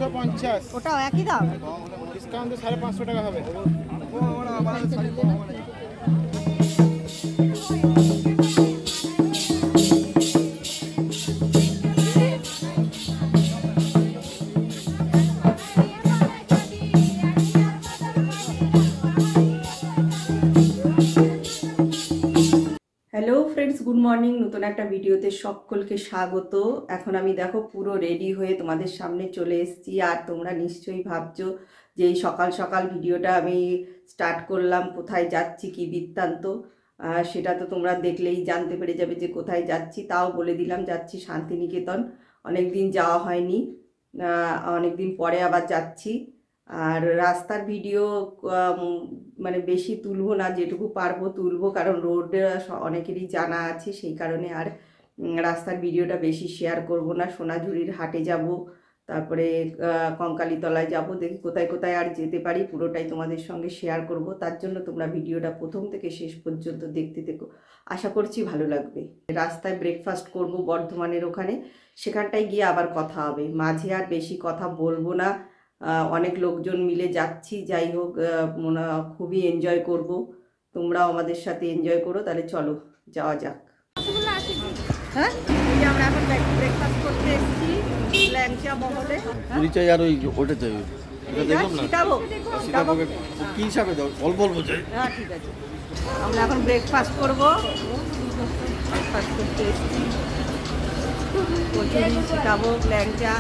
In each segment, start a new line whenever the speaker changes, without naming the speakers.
950।
ওটাও একই দাম?
ডিসকাউন্ট 550 টাকা হবে।
Hello friends, good morning. নতুন একটা ভিডিওতে সকলকে স্বাগত। এখন আমি দেখো পুরো রেডি হয়ে তোমাদের সামনে চলে এসেছি। আর তোমরা নিশ্চয়ই ভাবছো যে এই সকাল সকাল ভিডিওটা আমি স্টার্ট করলাম, কোথায় যাচ্ছি কি বৃত্তান্ত, সেটা তো তোমরা দেখলেই জানতে পেরে যাবে যে কোথায় যাচ্ছি। তাও বলে দিলাম, যাচ্ছি শান্তিনিকেতন। অনেক দিন যাওয়া হয়নি, অনেক দিন পরে আবার যাচ্ছি। আর রাস্তার ভিডিও মানে বেশি তুলবো না, যেটুকু পারবো তুলবো, কারণ রোড অনেকেরই জানা আছে, সেই কারণে আর রাস্তার ভিডিওটা বেশি শেয়ার করব না। সোনাঝুরির হাটে যাব, তারপরে কঙ্কালীতলায় যাব, দেখি কোথায় কোথায় আর যেতে পারি, পুরোটাই তোমাদের সঙ্গে শেয়ার করব। তার জন্য তোমরা ভিডিওটা প্রথম থেকে শেষ পর্যন্ত দেখতে থেকো, আশা করছি ভালো লাগবে। রাস্তায় ব্রেকফাস্ট করব বর্ধমানের ওখানে, সেখানটায় গিয়ে আবার কথা হবে। মাঝে আর বেশি কথা বলবো না, অনেক লোকজন মিলে যাচ্ছি। যাই হোক, খুবই এনজয় করব, তোমরাও আমাদের সাথে এনজয় করো। তাহলে চলো যাওয়া যাক। হ্যাঁ, আমরা এখন ব্রেকফাস্ট করতে এসেছি ল্যাংচা মহলে।
পুরি চাই আর ওটা চাই, এটা দেখলাম না সীতাভোগ কি হিসাবে দাও, অল্প অল্প চাই।
হ্যাঁ ঠিক আছে, আমরা এখন ব্রেকফাস্ট করব। ব্রেকফাস্ট করতে এসেছি, কচুরি, সীতাভোগ, ল্যাংচা।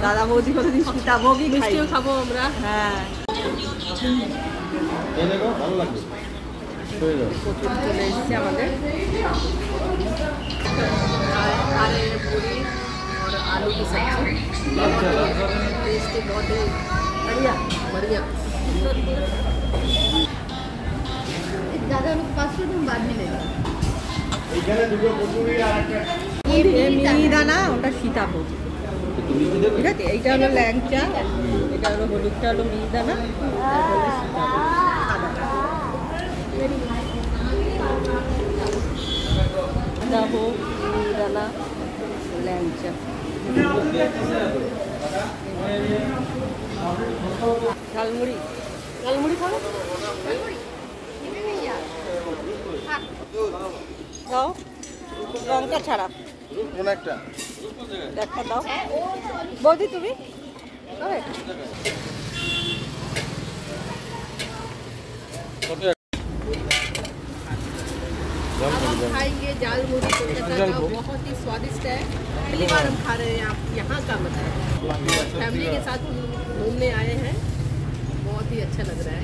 দাদা বৌদি কোনোদিন সীতাভোগই মিষ্টিও খাবো আমরা। হ্যাঁ,
ভালো লাগবে।
কচুরি চলে এসেছে আমাদের, आलू की सब्जी टेस्टी, बहुत ही बढ़िया बढ़िया। ज़्यादा लोग 500 तुम बाद में ले लो। মিহিদানা, ওটা সীতাভোগ, ঠিক আছে। এইটা হলো ল্যাংচা, এটা হলো হলুদটা হলো মিহিদানা, সীতাভোগ, মিহিদানা, ল্যাংচা। ঝালমুড়ি, ঝালমুড়ি খাবো, দাও লঙ্কা ছাড়া
কোন একটা
একটা দাও। বৌদি তুমি खाएंगे झालमुड़ी कोलकाता का, बहुत ही स्वादिष्ट है। पहली बार हम खा रहे हैं यहाँ का, मतलब फैमिली के साथ घूमने आए हैं, बहुत ही अच्छा लग रहा है।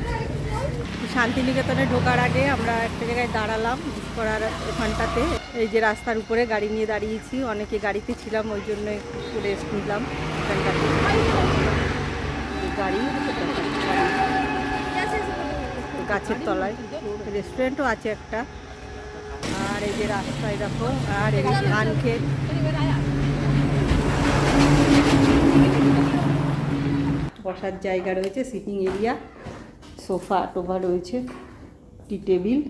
শান্তিনিকেতনে ঢোকার আগে আমরা একটা জায়গায় দাঁড়ালাম, করার ওখানটাতে। এই যে রাস্তার উপরে গাড়ি নিয়ে দাঁড়িয়েছি, অনেকে গাড়িতে ছিলাম, ওই জন্য একটু রেস্ট নিলাম ওখানটাতে। গাড়ি গাছের তলায়, রেস্টুরেন্টও আছে একটা। আর এই যে রাস্তায় দেখো, আর এই ধান ক্ষেত। বসার জায়গা রয়েছে, সিটিং এরিয়া, সোফা টোফা রয়েছে, টি টেবিল,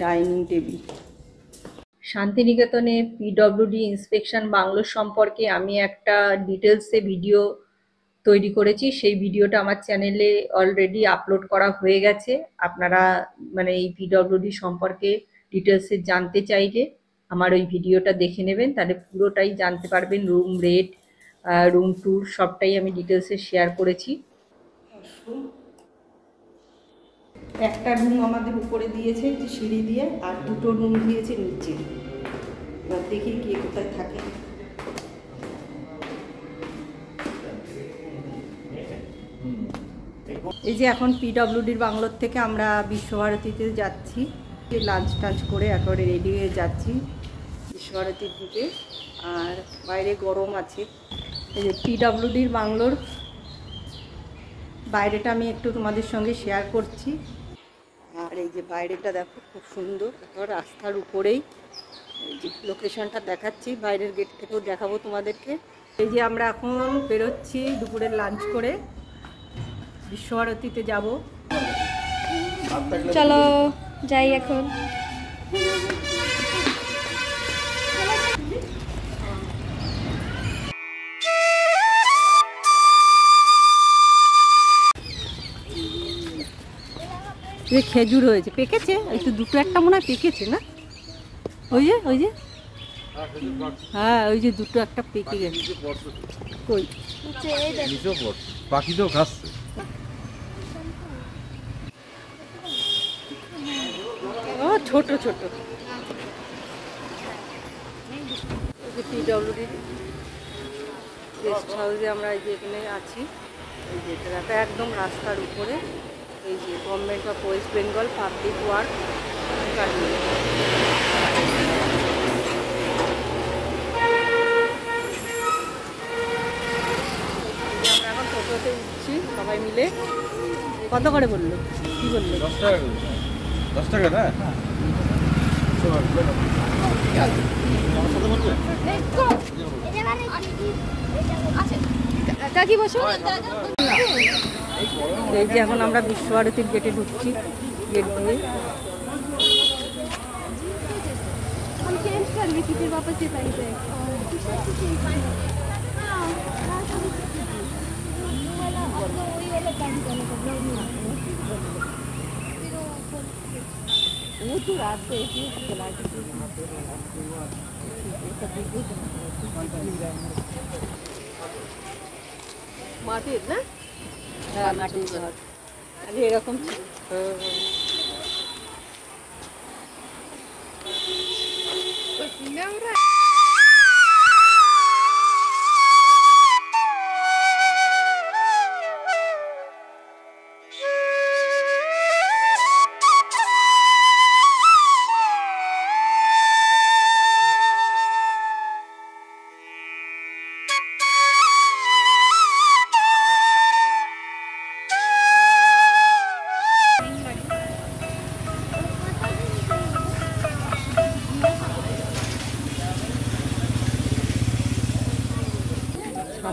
ডাইনিং টেবিল। শান্তিনিকেতনে পিডব্লিউডি ইন্সপেকশন বাংলো সম্পর্কে আমি একটা ডিটেলসে ভিডিও তৈরি করেছি। সেই ভিডিওটা আমার চ্যানেলে অলরেডি আপলোড করা হয়ে গেছে। আপনারা মানে এই পিডব্লিউডি সম্পর্কে ডিটেলসে জানতে চাইলে আমার ওই ভিডিওটা দেখে নেবেন, তাহলে পুরোটাই জানতে পারবেন। রুম রেট, রুম ট্যুর সবটাই আমি ডিটেলসে শেয়ার করেছি। একটা রুম আমাদের উপরে দিয়েছে যে সিঁড়ি দিয়ে, আর দুটো রুম দিয়েছে নিচে। এবার দেখি কে কোথায় থাকে। এই যে এখন পিডব্লিউডির বাংলোর থেকে আমরা বিশ্বভারতীতে যাচ্ছি, লাঞ্চ টাঞ্চ করে একেবারে রেডি হয়ে যাচ্ছি বিশ্বভারতীর দিকে। আর বাইরে গরম আছে। এই যে পিডব্লিউডির বাংলোর বাইরেটা আমি একটু তোমাদের সঙ্গে শেয়ার করছি। আর এই যে বাইরেটা দেখো, খুব সুন্দর, রাস্তার উপরেই। এই যে লোকেশনটা দেখাচ্ছি, বাইরের গেট থেকেও দেখাবো তোমাদেরকে। এই যে আমরা এখন বেরোচ্ছি দুপুরের লাঞ্চ করে, বিশ্বভারতীতে যাব।
চলো যাই এখন।
যে খেজুর হয়েছে, পেকেছে, এই তো দুটো একটা মনে হয় পেকেছে না, ওই যে হ্যাঁ ওই যে দুটো একটা পেকে গেছে। কই
পাখি তো খাচ্ছে।
ও ছোট ছোট পিডব্লিউডি গেস্ট হাউসে আমরা এই যে এখানে আছি। এই যে এটা একদম রাস্তার উপরে, এই যে government of West Bengal public work department. আমরা এখন টোটোতে উঠছি সবাই মিলে। কত করে বললো, কি বললো?
10 টাকা, 10 টাকা না?
কাকি বসো।
এই যে এখন আমরা বিশ্বভারতীর গেটে ঢুকছি, গেট দিয়ে।
हम चेंज कर ली थी फिर वापस से पाई जाए। वो तो रात को एक ही चला के
মাটির না? হ্যাঁ মাটির ঘর। আরে এরকম ছিল।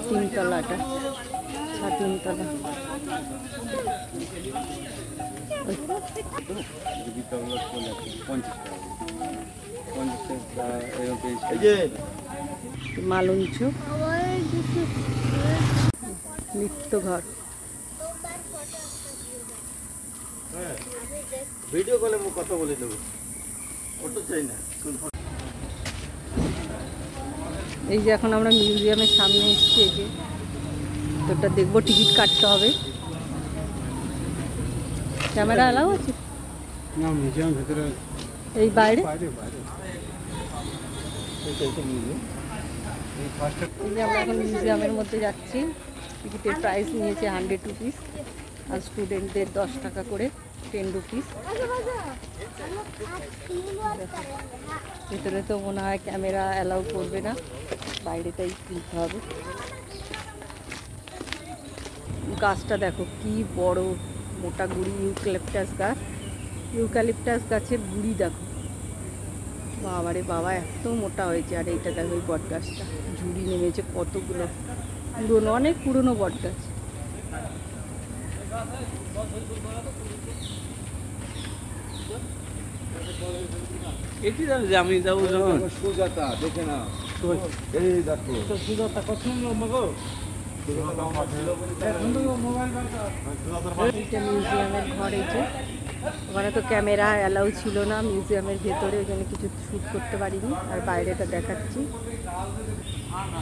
তিনতলাটা, তিনতলা। মালঞ্চ নিত্য ঘর।
ভিডিও কলে মু কথা বলে দেবো, ফটো চাই না।
এই যে এখন আমরা মিউজিয়ামের সামনে এসেছি। এই যে তোটা দেখবো, টিকিট কাটতে হবে। ক্যামেরা অ্যালাউ আছে
না? মিউজিয়াম ভিতরে,
এই বাইরে। আমরা এখন মিউজিয়ামের মধ্যে যাচ্ছি। টিকিটের প্রাইস নিয়েছে 100 রুপিস, আর স্টুডেন্টদের 10 টাকা করে, 10 রুপিস। ভিতরে তো মনে হয় ক্যামেরা অ্যালাউ করবে না, বাইরেটাই কিনতে হবে। গাছটা দেখো কি বড়, মোটা গুড়ি, ইউক্যালিপটাস গাছ। ইউক্যালিপটাস গাছের গুড়ি দেখো, বাবারে বাবা এত মোটা হয়েছে। আর এইটা দেখো, এই বট গাছটা ঝুড়ি নেমেছে কতগুলো, পুরনো, অনেক পুরনো বট গাছ।
এটি জানি যে আমি যাবো যখন সুজাতা দেখে না, এই দেখো সুজাতা কত লম্বা গো।
এইটা মিউজিয়ামের ঘর। এই যে ওখানে তো ক্যামেরা অ্যালাউ ছিল না মিউজিয়ামের ভেতরে, ওই জন্য কিছু শ্যুট করতে পারিনি। আর বাইরেটা দেখাচ্ছি,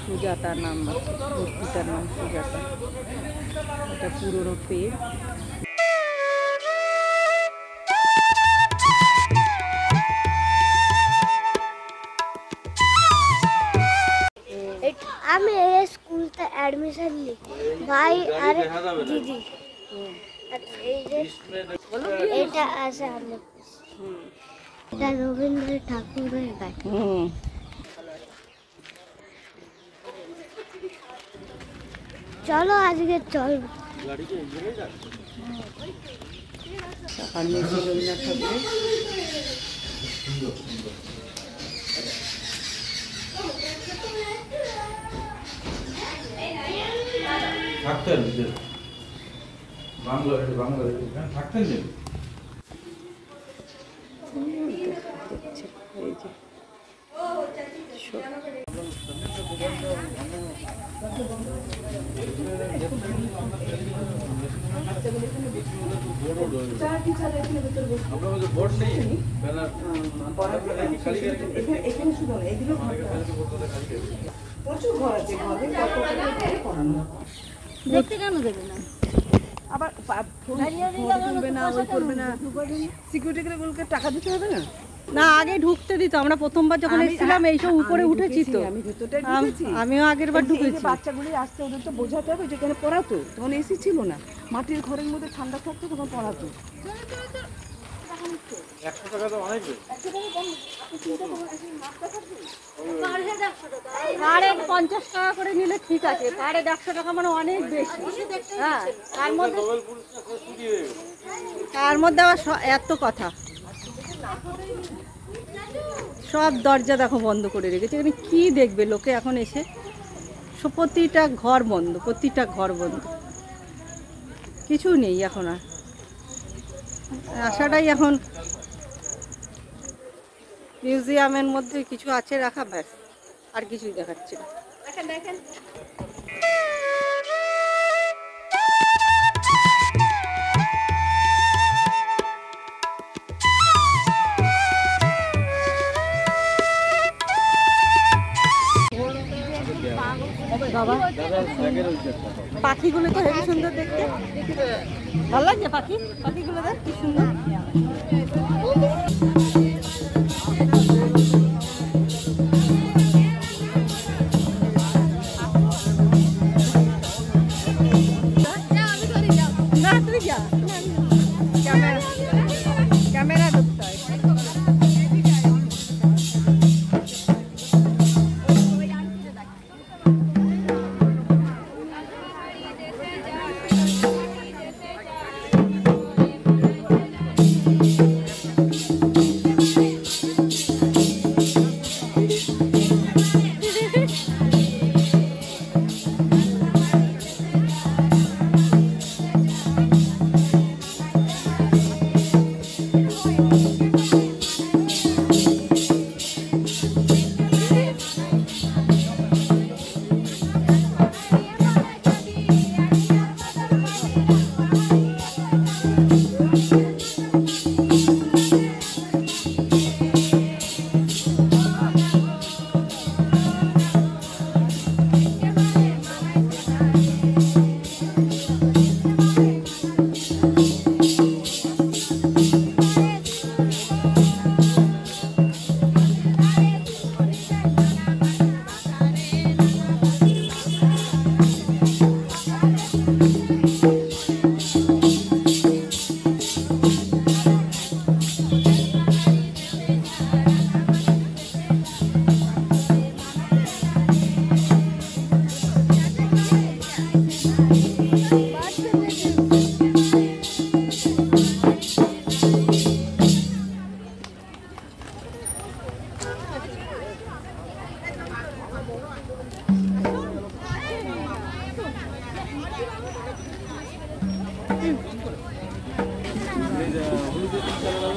সুজাতার নাম আছে, মূর্তিটার নাম সুজাতা। এটা পুরনো পেড়।
আমি এই স্কুলতে অ্যাডমিশন নিই ভাই আর দিদি। এই যে এটা আছে আমার, এটা রবীন্দ্র ঠাকুরের গাছ। চলো আজকে চল।
আর নিচে রবীন্দ্রনাথ ঠাকুরের।
থাকতেন বাংলা, থাকতেন যে
এই যে এখানে শুধু না, এগুলো প্রচুর ঘর আছে, ঘরে
দেখতে কেন দেবে না?
আবার তুলবে না, ওই করবে না, সিকিউরিটিগুলোকে টাকা দিতে হবে না?
না, আগে ঢুকতে দিত। আমরা প্রথমবার যখন এসেছিলাম এইসব উপরে উঠেছি তো,
আমি ভেতরটায় ঢুকেছি।
আমিও আগের বার ঢুকেছি।
বাচ্চাগুলি আসছে, ওদের তো বোঝাতে হবে, যেখানে পড়াতো তখন এসি ছিল না, মাটির ঘরের মধ্যে ঠান্ডা থাকতো, তখন পড়াতো।
100 টাকা তো অনেক বেশি।
পারে 50 টাকা করে নিলে ঠিক আছে, পারে 100 টাকা মানে অনেক বেশি। হ্যাঁ, তার মধ্যে আবার এত কথা, সব দরজা দেখো বন্ধ করে রেখেছে। এখানে কি দেখবে লোকে এখন এসে? প্রতিটা ঘর বন্ধ, প্রতিটা ঘর বন্ধ, কিছু নেই এখন। আর আশাটাই এখন মিউজিয়ামের মধ্যে কিছু আছে রাখা, ব্যাস, আর কিছুই দেখাচ্ছে না।
দেখেন
বাবা, পাখিগুলো তো হেবি সুন্দর দেখতে, ভালো লাগছে। পাখিগুলো দেখ কি সুন্দর। না, তুই যা, ক্যামেরা ঢুকতে হয়।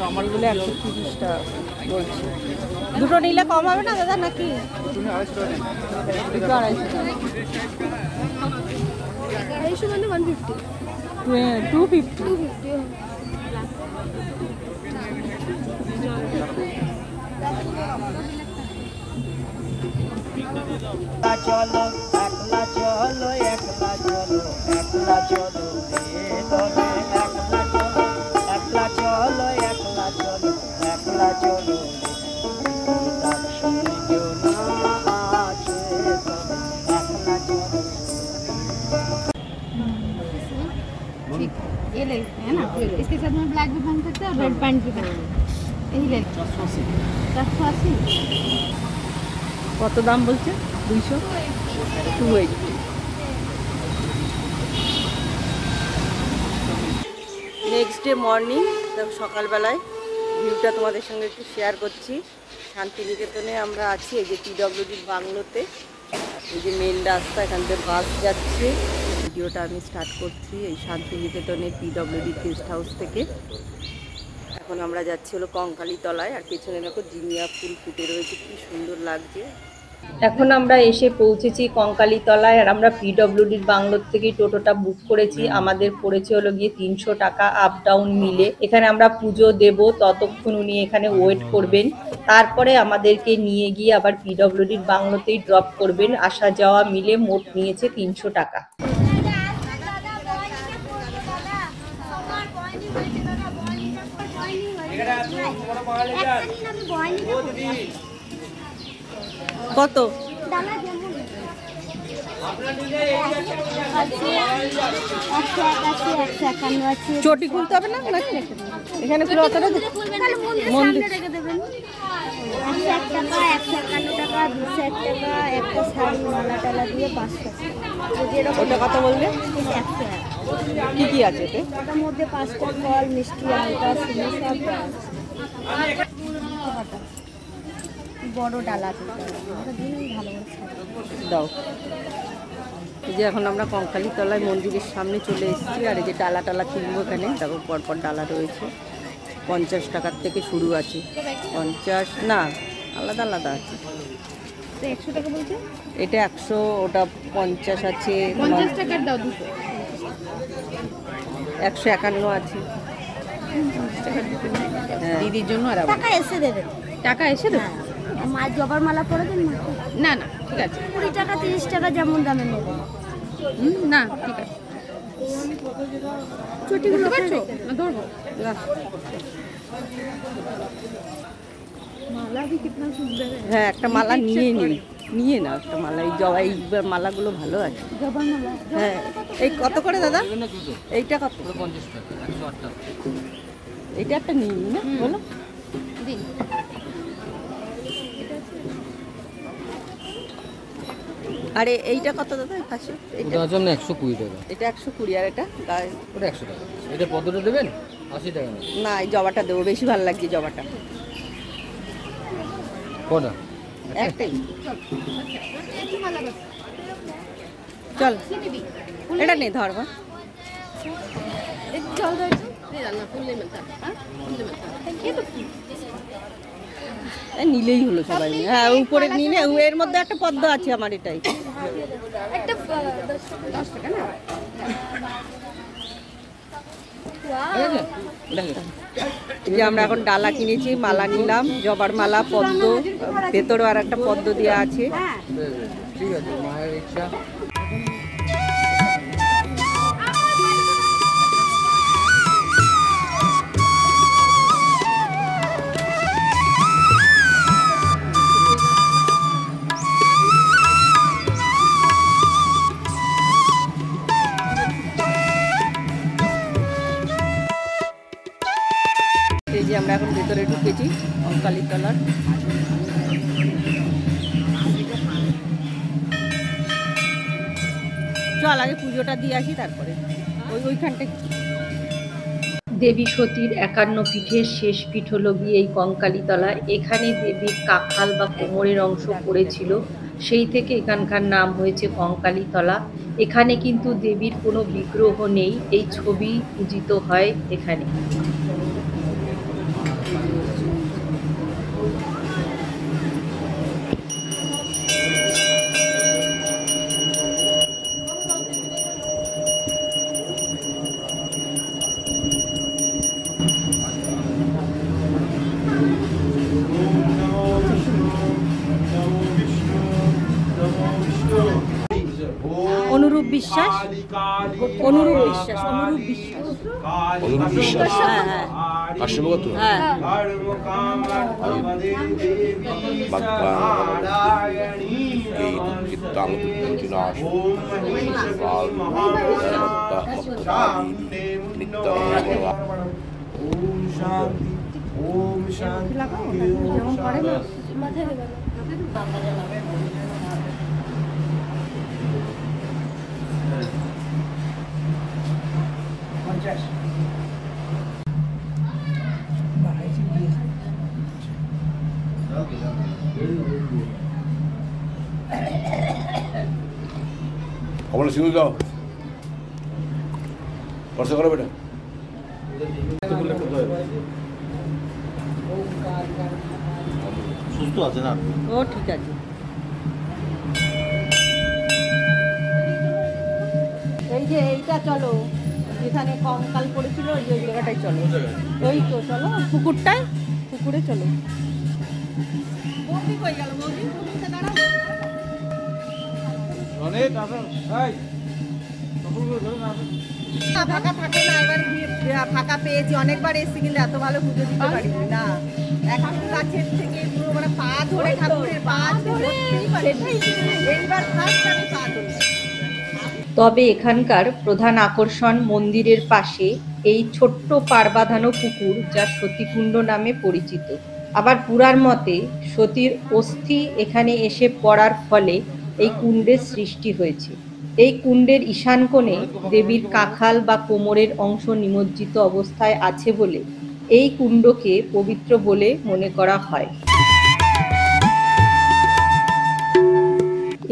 আমারগুলো 130 টাকা বলছি। দুটো নিলে কম হবে না দাদা নাকি? দুটো 250 টাকা। 250।
চলো একলা চলো, একলা চলো, একলা চলো রে তবে, একলা চলো, একলা চলো, একলা চলো, একলা চলো তার সঙ্গে কেউ না আছে তবে, একলা चलो।
ठीक, ये ले है ना, इसके साथ में ब्लैक भी पहन सकते हैं और रेड पैंट भी पहन सकते हैं। यही ले 480।
কত দাম বলছে? 200, 280। নেক্সট ডে মর্নিং, সকালবেলায় ভিউটা তোমাদের সঙ্গে একটু শেয়ার করছি। শান্তিনিকেতনে আমরা আছি, এই যে পিডব্লিউডির বাংলোতে, এই যে মেন রাস্তা, এখান থেকে বাস যাচ্ছে। ভিডিওটা আমি স্টার্ট করছি এই শান্তিনিকেতনের পিডব্লিউডি গেস্ট হাউস থেকে। এখন আমরা যাচ্ছি হলো কঙ্কালীতলায়, আর পেছনে দেখো জিনিয়া ফুল ফুটে রয়েছে, কি সুন্দর লাগছে।
এখন আমরা এসে পৌঁছেছি কঙ্কালীতলায়, আর আমরা পিডব্লিউডির বাংলোর থেকে টোটোটা বুক করেছি। আমাদের পড়েছে হলো গিয়ে 300 টাকা আপ ডাউন মিলে। এখানে আমরা পুজো দেব, ততক্ষণ উনি এখানে ওয়েট করবেন, তারপরে আমাদেরকে নিয়ে গিয়ে আবার পিডব্লিউডির বাংলোতেই ড্রপ করবেন। আসা যাওয়া মিলে মোট নিয়েছে 300 টাকা।
কত? চটি খুলতে হবে না নাকি? এখানে খুলে অতটা মন্দির
101 টাকা, 151 টাকা, 201 টাকা, একটা শাড়ি মালা টালা দিয়ে 500 টাকা।
ওটা কত বললে?
100 টাকা।
কি কি আছে এতে?
ওটার মধ্যে 5টা ফল, মিষ্টি, আলতা, সিনে সব দেওয়া আছে। বড় ডালা আছে, ওটা দিন ভালো করে
দাও। এই যে এখন আমরা কঙ্কালীতলায় মন্দিরের সামনে চলে এসেছি, আর এই যে ডালা টালা কিনবো এখানে। তারপর পরপর ডালা রয়েছে, 50 টাকার থেকে শুরু আছে। 50 না, আলাদা আলাদা আছে।
100 টাকা বলছে,
এটা 100, ওটা 50 আছে,
50 টাকার দাও 200।
151 আছে। হ্যাঁ।
দিদির জন্য আর
টাকা এসে দেবেন।
টাকা এসে দেবো?
মা জবার মালা পরে দেন মাকে।
না না, ঠিক আছে।
20 টাকা 30 টাকা যেমন দামে নেবেন।
না, ঠিক আছে।
চটিগুলো
পারছো না? ধরবো।
মালা भी कितना सुंदर है।
হ্যাঁ, একটা মালা নিয়ে নাও একটা মালা। এই জবাই মালাগুলো ভালো আছে।
জবার মালা
হ্যাঁ, এই কত করে দাদা? এইটা কত?
50 টাকা, 108 টাকা।
এইটা একটা নিই না, বলো।
দিন।
আরে এইটা কত দাদা? এই পাশে এইটা?
ওটার জন্য 120 টাকা।
এটা 120, আর এটা গায়ে?
ওটা 100 টাকা। এটা পদ্মটা দেবেন 80 টাকা না?
না, এই জবাটা দেবো, বেশি ভালো লাগছে জবাটা।
কটা?
একটাই চল। এটা নেই, ধরবা। নিলেই হলো সবাই মিলে। হ্যাঁ, উপরে নিলে এর মধ্যে একটা পদ্ম আছে আমার, এটাই।
একটা 10 টাকা না।
এই যে আমরা এখন ডালা কিনেছি, মালা নিলাম, জবার মালা, পদ্ম, ভেতরেও আর একটা পদ্ম দেওয়া আছে।
ঠিক আছে, মায়ের ইচ্ছা।
এই যে আমরা এখন ভেতরে ঢুকেছি কঙ্কালীতলার। চল আগে পুজোটা দিয়ে আসি, তারপরে ওইখানটা।
দেবী সতীর 51 পীঠের শেষ পীঠ হলো গিয়ে এই কঙ্কালীতলা। এখানে দেবীর কাখাল বা কোমরের অংশ পড়েছিল, সেই থেকে এখানকার নাম হয়েছে কঙ্কালীতলা। এখানে কিন্তু দেবীর কোনো বিগ্রহ নেই, এই ছবি পূজিত হয় এখানে।
অনুরূপ বিশ্বাস, অনুরূপ বিশ্বাস, অনুরূপ বিশ্বাস।
অনুরূপ বিশ্বাস।
হ্যাঁ হ্যাঁ
আশ্রমগত।
হ্যাঁ।
কমলা সিঁদুর দাও, খরচা করো বেটা।
সুস্থ আছে না?
ও ঠিক আছে। জায়গা চলো, যেখানে কঙ্কাল পড়েছিল ওই জায়গাটায় চলো। ওই তো চলো পুকুরটায়, পুকুরে চলো। বৌদি কই গেল? বৌদি পুকুরে দাঁড়াও। ফাঁকা থাকে না, এবার ফাঁকা পেয়েছি, অনেকবার এসেছি কিন্তু এত ভালো পুজো দিতে পারিনি না। এখন কাছের থেকে পুরো মানে পা ধরে ঠাকুরের পা ধরতেই পারিনি, এইবার ফার্স্ট আমি পা ধরলাম।
তবে এখানকার প্রধান আকর্ষণ মন্দিরের পাশে এই ছোট্ট পাড় বাঁধানো পুকুর, যা সতীকুণ্ড নামে পরিচিত। আবার পুরার মতে সতীর অস্থি এখানে এসে পড়ার ফলে এই কুণ্ডের সৃষ্টি হয়েছে। এই কুণ্ডের ঈশান কোণে দেবীর কাঁখাল বা কোমরের অংশ নিমজ্জিত অবস্থায় আছে বলে এই কুণ্ডকে পবিত্র বলে মনে করা হয়।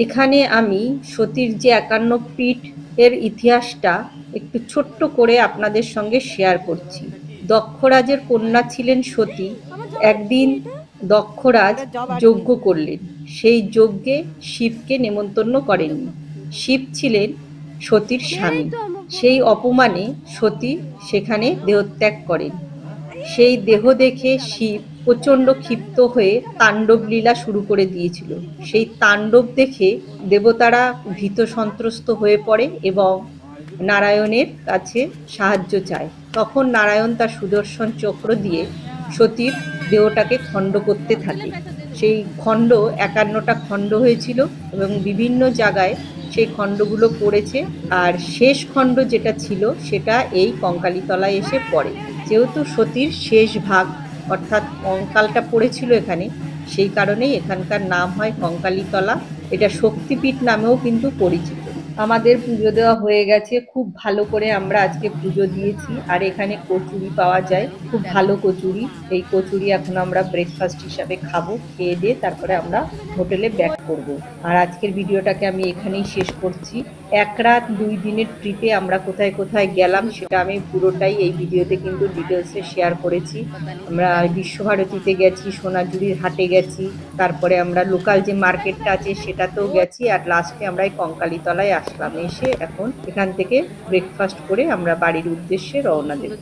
এখানে আমি সতীর যে 51 পীঠ এর ইতিহাসটা একটু ছোট্ট করে আপনাদের সঙ্গে শেয়ার করছি। দক্ষরাজের কন্যা ছিলেন সতী। একদিন দক্ষরাজ যজ্ঞ করলেন, সেই যজ্ঞে শিবকে নেমন্তন্ন করেননি। শিব ছিলেন সতীর স্বামী। সেই অপমানে সতী সেখানে দেহত্যাগ করেন। সেই দেহ দেখে শিব প্রচণ্ড ক্ষিপ্ত হয়ে তাণ্ডব লীলা শুরু করে দিয়েছিল। সেই তাণ্ডব দেখে দেবতারা ভীত সন্ত্রস্ত হয়ে পড়ে এবং নারায়ণের কাছে সাহায্য চায়। তখন নারায়ণ তার সুদর্শন চক্র দিয়ে সতীর দেহটাকে খণ্ড করতে থাকে। সেই খণ্ড 51টা খণ্ড হয়েছিল এবং বিভিন্ন জায়গায় সেই খণ্ডগুলো পড়েছে। আর শেষ খণ্ড যেটা ছিল সেটা এই কঙ্কালীতলায় এসে পড়ে। যেহেতু সতীর শেষ ভাগ অর্থাৎ কঙ্কালটা পড়েছিল এখানে, সেই কারণেই এখানকার নাম হয় কঙ্কালীতলা। এটা শক্তিপীঠ নামেও কিন্তু পরিচিত। আমাদের পুজো দেওয়া হয়ে গেছে, খুব ভালো করে আমরা আজকে পুজো দিয়েছি। আর এখানে কচুরি পাওয়া যায়, খুব ভালো কচুরি। এই কচুরি এখন আমরা ব্রেকফাস্ট হিসাবে খাবো। খেয়ে দিয়ে তারপরে আমরা হোটেলে ব্যাক করব। আর আজকের ভিডিওটাকে আমি এখানেই শেষ করছি। 1 রাত 2 দিনের ট্রিপে আমরা কোথায় কোথায় গেলাম সেটা আমি পুরোটাই এই ভিডিওতে কিন্তু ডিটেলসে শেয়ার করেছি। আমরা বিশ্বভারতীতে গেছি, সোনাঝুরির হাটে গেছি, তারপরে আমরা লোকাল যে মার্কেটটা আছে সেটাতেও গেছি, আর লাস্টে আমরা এই কঙ্কালীতলায় আসলাম। এসে এখন এখান থেকে ব্রেকফাস্ট করে আমরা বাড়ির উদ্দেশ্যে রওনা দেব।